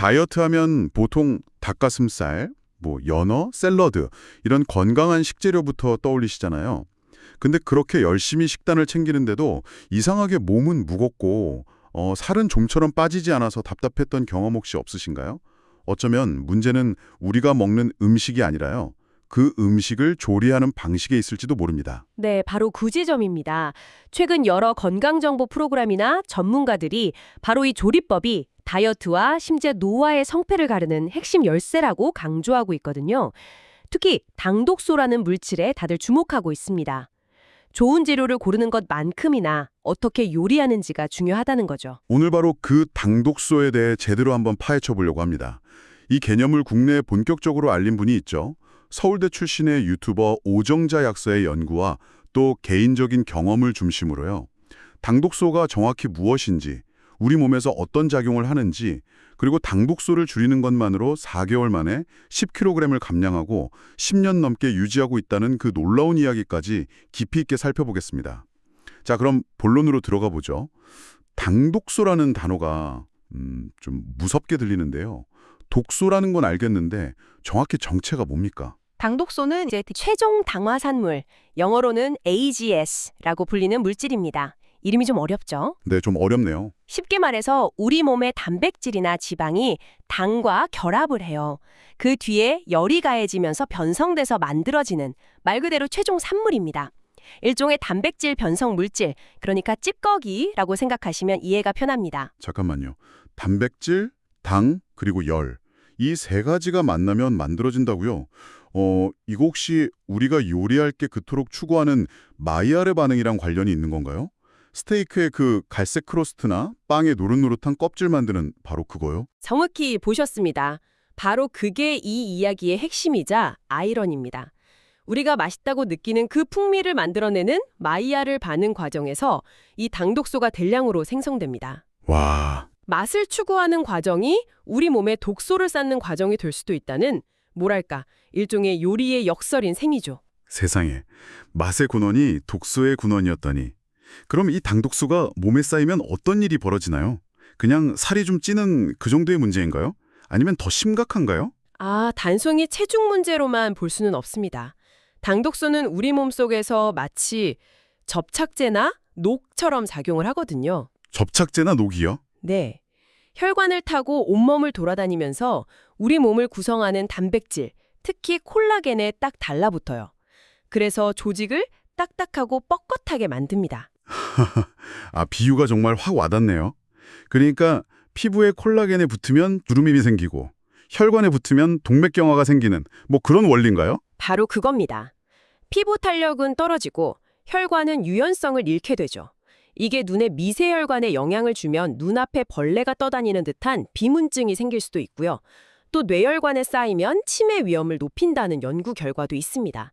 다이어트 하면 보통 닭가슴살, 연어, 샐러드 이런 건강한 식재료부터 떠올리시잖아요. 근데 그렇게 열심히 식단을 챙기는데도 이상하게 몸은 무겁고 살은 좀처럼 빠지지 않아서 답답했던 경험 혹시 없으신가요? 어쩌면 문제는 우리가 먹는 음식이 아니라요. 그 음식을 조리하는 방식에 있을지도 모릅니다. 네, 바로 그 지점입니다. 최근 여러 건강정보 프로그램이나 전문가들이 바로 이 조리법이 다이어트와 심지어 노화의 성패를 가르는 핵심 열쇠라고 강조하고 있거든요. 특히 당독소라는 물질에 다들 주목하고 있습니다. 좋은 재료를 고르는 것만큼이나 어떻게 요리하는지가 중요하다는 거죠. 오늘 바로 그 당독소에 대해 제대로 한번 파헤쳐 보려고 합니다. 이 개념을 국내에 본격적으로 알린 분이 있죠. 서울대 출신의 유튜버 오정자 약사의 연구와 또 개인적인 경험을 중심으로요. 당독소가 정확히 무엇인지, 우리 몸에서 어떤 작용을 하는지, 그리고 당독소를 줄이는 것만으로 4개월 만에 10kg을 감량하고 10년 넘게 유지하고 있다는 그 놀라운 이야기까지 깊이 있게 살펴보겠습니다. 자, 그럼 본론으로 들어가 보죠. 당독소라는 단어가 좀 무섭게 들리는데요. 독소라는 건 알겠는데 정확히 정체가 뭡니까? 당독소는 이제 최종 당화산물, 영어로는 AGS라고 불리는 물질입니다. 이름이 좀 어렵죠? 네, 좀 어렵네요. 쉽게 말해서 우리 몸의 단백질이나 지방이 당과 결합을 해요. 그 뒤에 열이 가해지면서 변성돼서 만들어지는 말 그대로 최종 산물입니다. 일종의 단백질 변성 물질, 그러니까 찌꺼기라고 생각하시면 이해가 편합니다. 잠깐만요. 단백질, 당, 그리고 열. 이 세 가지가 만나면 만들어진다고요? 이거 혹시 우리가 요리할 게 그토록 추구하는 마이야르 반응이랑 관련이 있는 건가요? 스테이크의 그 갈색 크러스트나 빵의 노릇노릇한 껍질 만드는 바로 그거요? 정확히 보셨습니다. 바로 그게 이 이야기의 핵심이자 아이러니입니다. 우리가 맛있다고 느끼는 그 풍미를 만들어내는 마이야르 반응 과정에서 이 당독소가 대량으로 생성됩니다. 와, 맛을 추구하는 과정이 우리 몸에 독소를 쌓는 과정이 될 수도 있다는 뭐랄까 일종의 요리의 역설인 셈이죠. 세상에. 맛의 근원이 독소의 근원이었다니. 그럼 이 당독소가 몸에 쌓이면 어떤 일이 벌어지나요? 그냥 살이 좀 찌는 그 정도의 문제인가요? 아니면 더 심각한가요? 단순히 체중 문제로만 볼 수는 없습니다. 당독소는 우리 몸속에서 마치 접착제나 녹처럼 작용을 하거든요. 접착제나 녹이요? 네. 혈관을 타고 온몸을 돌아다니면서 우리 몸을 구성하는 단백질, 특히 콜라겐에 딱 달라붙어요. 그래서 조직을 딱딱하고 뻣뻣하게 만듭니다. 비유가 정말 확 와닿네요. 그러니까 피부에 콜라겐에 붙으면 주름이 생기고 혈관에 붙으면 동맥경화가 생기는 그런 원리인가요? 바로 그겁니다. 피부 탄력은 떨어지고 혈관은 유연성을 잃게 되죠. 이게 눈의 미세혈관에 영향을 주면 눈앞에 벌레가 떠다니는 듯한 비문증이 생길 수도 있고요. 또 뇌혈관에 쌓이면 치매 위험을 높인다는 연구 결과도 있습니다.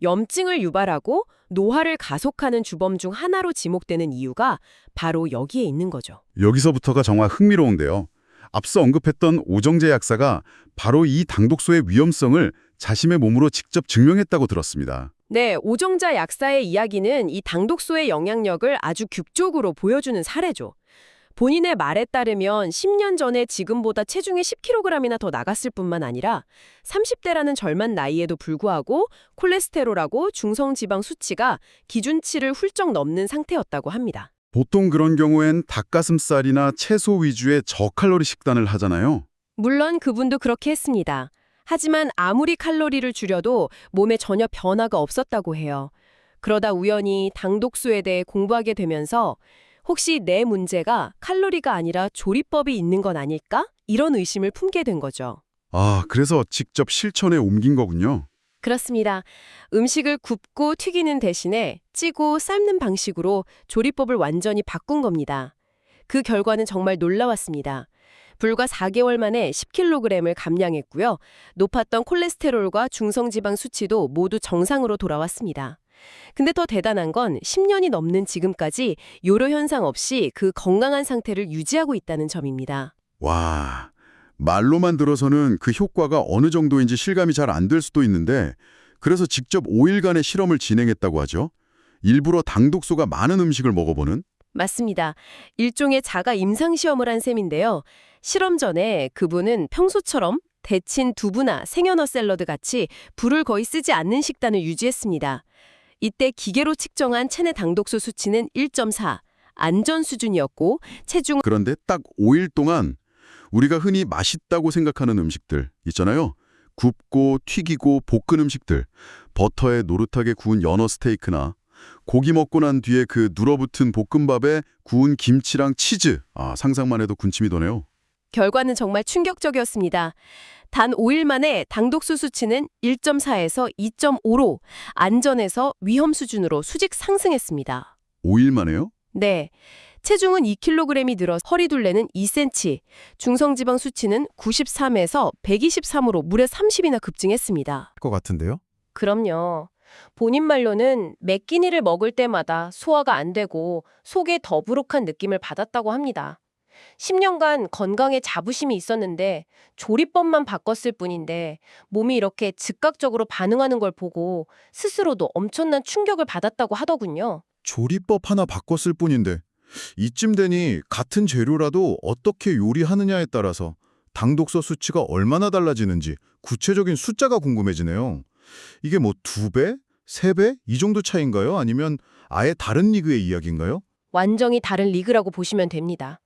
염증을 유발하고 노화를 가속하는 주범 중 하나로 지목되는 이유가 바로 여기에 있는 거죠. 여기서부터가 정말 흥미로운데요. 앞서 언급했던 오정재 약사가 바로 이 당독소의 위험성을 자신의 몸으로 직접 증명했다고 들었습니다. 네, 오정자 약사의 이야기는 이 당독소의 영향력을 아주 극적으로 보여주는 사례죠. 본인의 말에 따르면 10년 전에 지금보다 체중이 10kg이나 더 나갔을 뿐만 아니라 30대라는 젊은 나이에도 불구하고 콜레스테롤하고 중성지방 수치가 기준치를 훌쩍 넘는 상태였다고 합니다. 보통 그런 경우엔 닭가슴살이나 채소 위주의 저칼로리 식단을 하잖아요. 물론 그분도 그렇게 했습니다. 하지만 아무리 칼로리를 줄여도 몸에 전혀 변화가 없었다고 해요. 그러다 우연히 당독소에 대해 공부하게 되면서 혹시 내 문제가 칼로리가 아니라 조리법이 있는 건 아닐까? 이런 의심을 품게 된 거죠. 그래서 직접 실천에 옮긴 거군요. 그렇습니다. 음식을 굽고 튀기는 대신에 찌고 삶는 방식으로 조리법을 완전히 바꾼 겁니다. 그 결과는 정말 놀라웠습니다. 불과 4개월 만에 10kg을 감량했고요. 높았던 콜레스테롤과 중성지방 수치도 모두 정상으로 돌아왔습니다. 근데 더 대단한 건 10년이 넘는 지금까지 요로 현상 없이 그 건강한 상태를 유지하고 있다는 점입니다. 와, 말로만 들어서는 그 효과가 어느 정도인지 실감이 잘 안 될 수도 있는데 그래서 직접 5일간의 실험을 진행했다고 하죠. 일부러 당독소가 많은 음식을 먹어보는? 맞습니다. 일종의 자가 임상시험을 한 셈인데요. 실험 전에 그분은 평소처럼 데친 두부나 생연어 샐러드 같이 불을 거의 쓰지 않는 식단을 유지했습니다. 이때 기계로 측정한 체내 당독소 수치는 1.4, 안전 수준이었고 체중 그런데 딱 5일 동안 우리가 흔히 맛있다고 생각하는 음식들 있잖아요. 굽고 튀기고 볶은 음식들, 버터에 노릇하게 구운 연어 스테이크나 고기 먹고 난 뒤에 그 눌어붙은 볶음밥에 구운 김치랑 치즈. 상상만 해도 군침이 도네요. 결과는 정말 충격적이었습니다. 단 5일 만에 당독소 수치는 1.4에서 2.5로 안전에서 위험 수준으로 수직 상승했습니다. 5일 만에요? 네. 체중은 2kg이 늘어 허리둘레는 2cm, 중성지방 수치는 93에서 123으로 무려 30이나 급증했습니다. 것 같은데요? 그럼요. 본인 말로는 매 끼니를 먹을 때마다 소화가 안 되고 속에 더부룩한 느낌을 받았다고 합니다. 10년간 건강에 자부심이 있었는데 조리법만 바꿨을 뿐인데 몸이 이렇게 즉각적으로 반응하는 걸 보고 스스로도 엄청난 충격을 받았다고 하더군요. 조리법 하나 바꿨을 뿐인데 이쯤 되니 같은 재료라도 어떻게 요리하느냐에 따라서 당독소 수치가 얼마나 달라지는지 구체적인 숫자가 궁금해지네요. 이게 뭐 2배? 3배? 이 정도 차이인가요? 아니면 아예 다른 리그의 이야기인가요? 완전히 다른 리그라고 보시면 됩니다.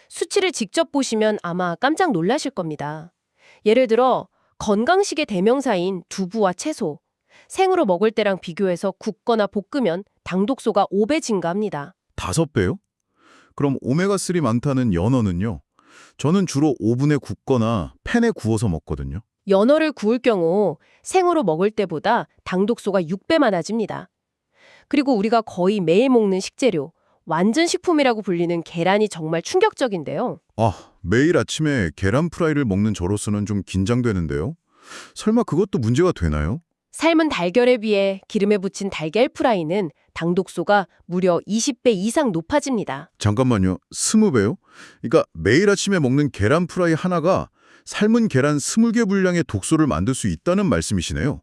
수치를 직접 보시면 아마 깜짝 놀라실 겁니다. 예를 들어 건강식의 대명사인 두부와 채소, 생으로 먹을 때랑 비교해서 굽거나 볶으면 당독소가 5배 증가합니다. 5배요? 그럼 오메가3 많다는 연어는요? 저는 주로 오븐에 굽거나 팬에 구워서 먹거든요. 연어를 구울 경우 생으로 먹을 때보다 당독소가 6배 많아집니다. 그리고 우리가 거의 매일 먹는 식재료, 완전 식품이라고 불리는 계란이 정말 충격적인데요. 매일 아침에 계란 프라이를 먹는 저로서는 좀 긴장되는데요. 설마 그것도 문제가 되나요? 삶은 달걀에 비해 기름에 부친 달걀 프라이는 당독소가 무려 20배 이상 높아집니다. 잠깐만요. 20배요? 그러니까 매일 아침에 먹는 계란 프라이 하나가 삶은 계란 20개 분량의 독소를 만들 수 있다는 말씀이시네요.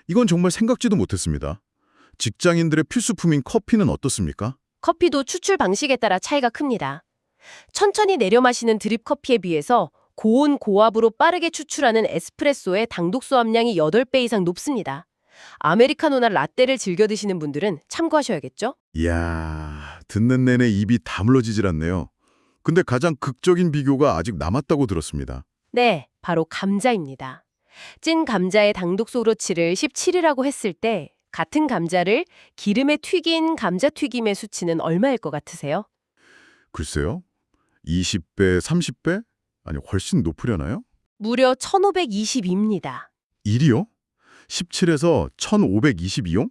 이건 정말 생각지도 못했습니다. 직장인들의 필수품인 커피는 어떻습니까? 커피도 추출 방식에 따라 차이가 큽니다. 천천히 내려 마시는 드립 커피에 비해서 고온 고압으로 빠르게 추출하는 에스프레소의 당독소 함량이 8배 이상 높습니다. 아메리카노나 라떼를 즐겨 드시는 분들은 참고하셔야겠죠? 이야, 듣는 내내 입이 다물어지질 않네요. 근데 가장 극적인 비교가 아직 남았다고 들었습니다. 네, 바로 감자입니다. 찐 감자의 당독소 수치를 17이라고 했을 때 같은 감자를 기름에 튀긴 감자튀김의 수치는 얼마일 것 같으세요? 글쎄요. 20배, 30배? 아니, 훨씬 높으려나요? 무려 1522입니다. 1이요? 17에서 1522용?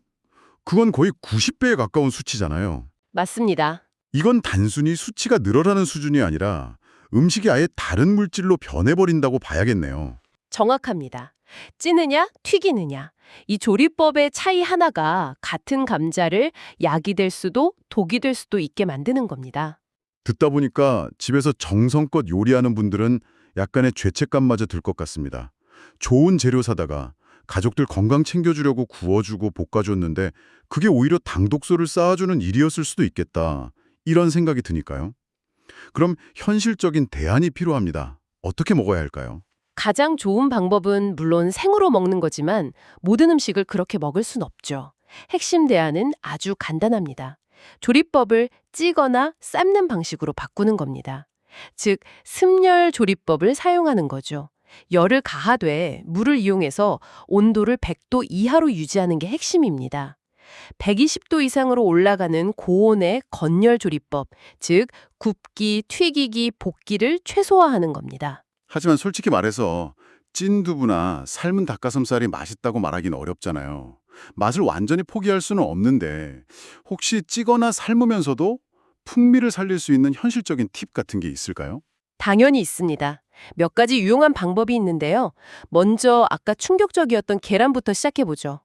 그건 거의 90배에 가까운 수치잖아요. 맞습니다. 이건 단순히 수치가 늘어나는 수준이 아니라 음식이 아예 다른 물질로 변해버린다고 봐야겠네요. 정확합니다. 찌느냐, 튀기느냐. 이 조리법의 차이 하나가 같은 감자를 약이 될 수도 독이 될 수도 있게 만드는 겁니다. 듣다 보니까 집에서 정성껏 요리하는 분들은 약간의 죄책감마저 들 것 같습니다. 좋은 재료 사다가 가족들 건강 챙겨주려고 구워주고 볶아줬는데 그게 오히려 당독소를 쌓아주는 일이었을 수도 있겠다. 이런 생각이 드니까요. 그럼 현실적인 대안이 필요합니다. 어떻게 먹어야 할까요? 가장 좋은 방법은 물론 생으로 먹는 거지만 모든 음식을 그렇게 먹을 순 없죠. 핵심 대안은 아주 간단합니다. 조리법을 찌거나 삶는 방식으로 바꾸는 겁니다. 즉, 습열 조리법을 사용하는 거죠. 열을 가하되 물을 이용해서 온도를 100도 이하로 유지하는 게 핵심입니다. 120도 이상으로 올라가는 고온의 건열 조리법, 즉 굽기, 튀기기, 볶기를 최소화하는 겁니다. 하지만 솔직히 말해서 찐 두부나 삶은 닭가슴살이 맛있다고 말하기는 어렵잖아요. 맛을 완전히 포기할 수는 없는데 혹시 찌거나 삶으면서도 풍미를 살릴 수 있는 현실적인 팁 같은 게 있을까요? 당연히 있습니다. 몇 가지 유용한 방법이 있는데요. 먼저 아까 충격적이었던 계란부터 시작해보죠.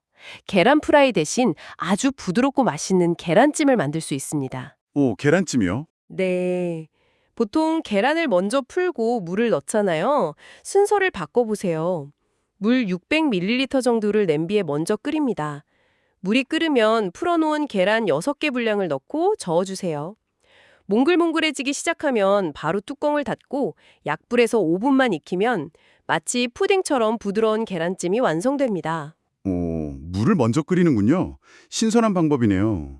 계란 프라이 대신 아주 부드럽고 맛있는 계란찜을 만들 수 있습니다. 오, 계란찜이요? 네. 보통 계란을 먼저 풀고 물을 넣잖아요. 순서를 바꿔보세요. 물 600ml 정도를 냄비에 먼저 끓입니다. 물이 끓으면 풀어놓은 계란 6개 분량을 넣고 저어주세요. 몽글몽글해지기 시작하면 바로 뚜껑을 닫고 약불에서 5분만 익히면 마치 푸딩처럼 부드러운 계란찜이 완성됩니다. 물을 먼저 끓이는군요. 신선한 방법이네요.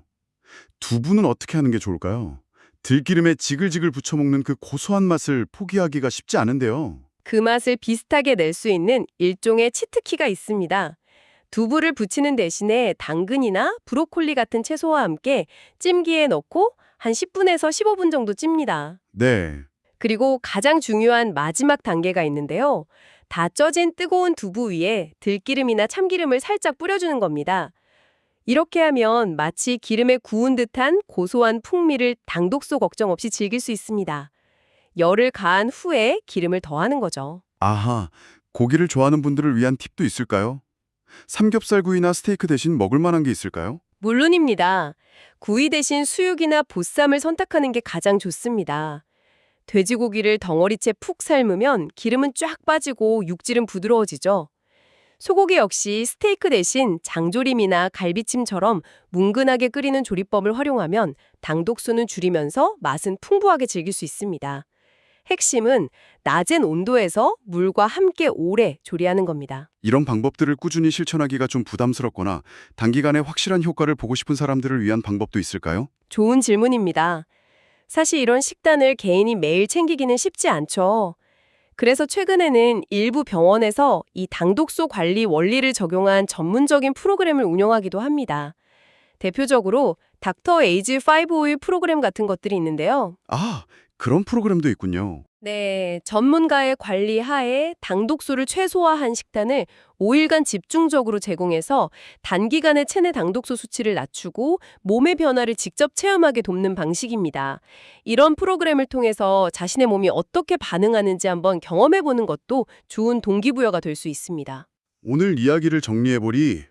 두부는 어떻게 하는 게 좋을까요? 들기름에 지글지글 부쳐 먹는 그 고소한 맛을 포기하기가 쉽지 않은데요. 그 맛을 비슷하게 낼 수 있는 일종의 치트키가 있습니다. 두부를 부치는 대신에 당근이나 브로콜리 같은 채소와 함께 찜기에 넣고 한 10분에서 15분 정도 찝니다. 네. 그리고 가장 중요한 마지막 단계가 있는데요. 다 쪄진 뜨거운 두부 위에 들기름이나 참기름을 살짝 뿌려주는 겁니다. 이렇게 하면 마치 기름에 구운 듯한 고소한 풍미를 당독소 걱정 없이 즐길 수 있습니다. 열을 가한 후에 기름을 더하는 거죠. 아하, 고기를 좋아하는 분들을 위한 팁도 있을까요? 삼겹살구이나 스테이크 대신 먹을 만한 게 있을까요? 물론입니다. 구이 대신 수육이나 보쌈을 선택하는 게 가장 좋습니다. 돼지고기를 덩어리째 푹 삶으면 기름은 쫙 빠지고 육질은 부드러워지죠. 소고기 역시 스테이크 대신 장조림이나 갈비찜처럼 뭉근하게 끓이는 조리법을 활용하면 당독수는 줄이면서 맛은 풍부하게 즐길 수 있습니다. 핵심은 낮은 온도에서 물과 함께 오래 조리하는 겁니다. 이런 방법들을 꾸준히 실천하기가 좀 부담스럽거나 단기간에 확실한 효과를 보고 싶은 사람들을 위한 방법도 있을까요? 좋은 질문입니다. 사실 이런 식단을 개인이 매일 챙기기는 쉽지 않죠. 그래서 최근에는 일부 병원에서 이 당독소 관리 원리를 적용한 전문적인 프로그램을 운영하기도 합니다. 대표적으로 닥터 에이지 5오일 프로그램 같은 것들이 있는데요. 아, 그런 프로그램도 있군요. 네, 전문가의 관리 하에 당독소를 최소화한 식단을 5일간 집중적으로 제공해서 단기간에 체내 당독소 수치를 낮추고 몸의 변화를 직접 체험하게 돕는 방식입니다. 이런 프로그램을 통해서 자신의 몸이 어떻게 반응하는지 한번 경험해보는 것도 좋은 동기부여가 될 수 있습니다. 오늘 이야기를 정리해보니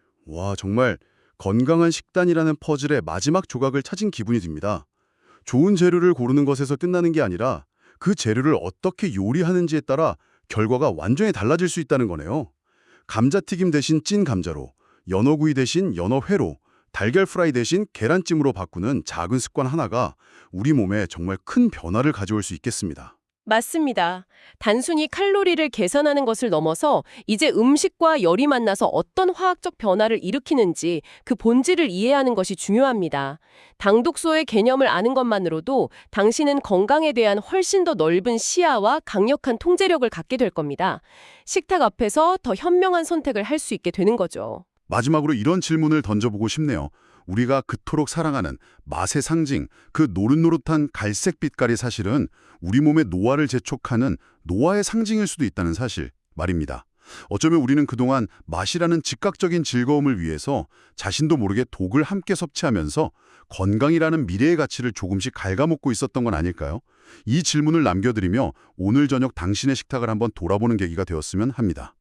정말 건강한 식단이라는 퍼즐의 마지막 조각을 찾은 기분이 듭니다. 좋은 재료를 고르는 것에서 끝나는 게 아니라 그 재료를 어떻게 요리하는지에 따라 결과가 완전히 달라질 수 있다는 거네요. 감자튀김 대신 찐 감자로, 연어구이 대신 연어회로, 달걀 프라이 대신 계란찜으로 바꾸는 작은 습관 하나가 우리 몸에 정말 큰 변화를 가져올 수 있겠습니다. 맞습니다. 단순히 칼로리를 계산하는 것을 넘어서 이제 음식과 열이 만나서 어떤 화학적 변화를 일으키는지 그 본질을 이해하는 것이 중요합니다. 당독소의 개념을 아는 것만으로도 당신은 건강에 대한 훨씬 더 넓은 시야와 강력한 통제력을 갖게 될 겁니다. 식탁 앞에서 더 현명한 선택을 할 수 있게 되는 거죠. 마지막으로 이런 질문을 던져보고 싶네요. 우리가 그토록 사랑하는 맛의 상징, 그 노릇노릇한 갈색 빛깔이 사실은 우리 몸의 노화를 재촉하는 노화의 상징일 수도 있다는 사실 말입니다. 어쩌면 우리는 그동안 맛이라는 즉각적인 즐거움을 위해서 자신도 모르게 독을 함께 섭취하면서 건강이라는 미래의 가치를 조금씩 갉아먹고 있었던 건 아닐까요? 이 질문을 남겨드리며 오늘 저녁 당신의 식탁을 한번 돌아보는 계기가 되었으면 합니다.